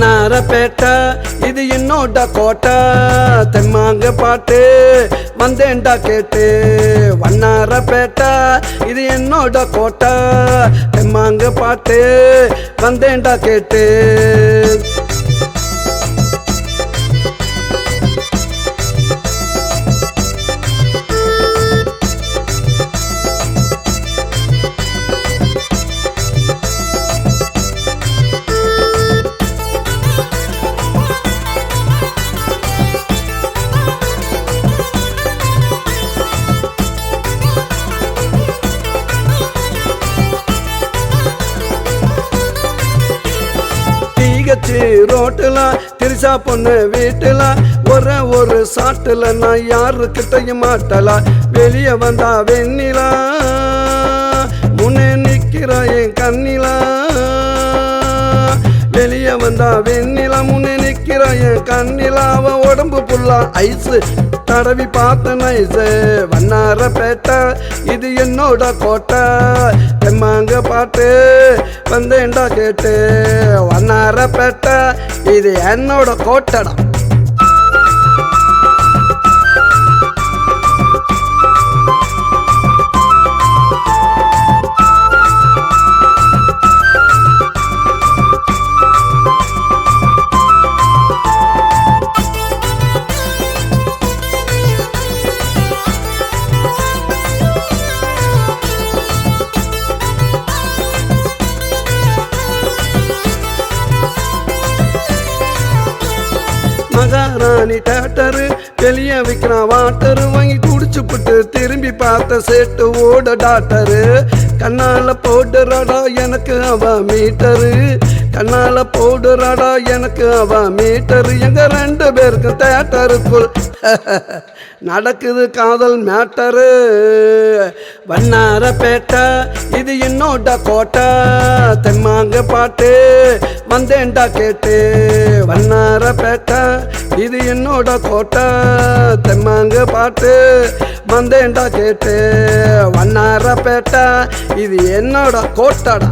வண்ணாரப்பேட்டை இது என்னோட கோட்டை, தெம்மாங்க பாட்டு வந்தேன்டா கேட்டு. வண்ணாரப்பேட்டை இது என்னோட கோட்டை, தெம்மாங்க பாட்டு வந்தேன்டா கேட்டு. ரோட்டுல திரிசா பொண்ணு வீட்டுல ஒரு சாட்டுல நான் யாருக்கிட்டையும் மாட்டலா. வெளியே வந்தா வெண்ணிலா முன்னே நிக்கிறா என் கண்ணிலா. வெளியே வந்தா வெண்ணிலா முன்னே நிக்கிறா என் கண்ணிலா. அவன் உடம்பு புல்லா ஐஸு தடவி பார்த்த நைஸு. வண்ணாரப்பேட்டை இது என்னோட கோட்டை, தெம்மாங்க பாட்டு வந்தேன்டா கேட்டு. வண்ணாரப்பேட்டை இது என்னோட கோட்டடா. மகாராணி தேட்டரு வெளியே விற்கிறான் வாட்டரு. வாங்கி குடிச்சுப்புட்டு திரும்பி பார்த்த சேட்டு ஓட டாக்டரு. கண்ணால போடுறாடா எனக்கு அவ மீட்டரு, கண்ணால போடுறாடா எனக்கு அவ மீட்டரு. எங்க ரெண்டு பேருக்கு தேட்டருக்குள் நடக்குது காதல் மேட்டரு. வண்ணாரப்பேட்டை இது என்னோட கோட்டை, தெம்மாங்க பாட்டு வந்தேன்டா கேட்டு. வண்ணாரப்பேட்டை இது என்னோட கோட்டை, தெம்மாங்க பாட்டு வந்தேன்டா கேட்டு. வண்ணாரப்பேட்டை இது என்னோட கோட்டடா.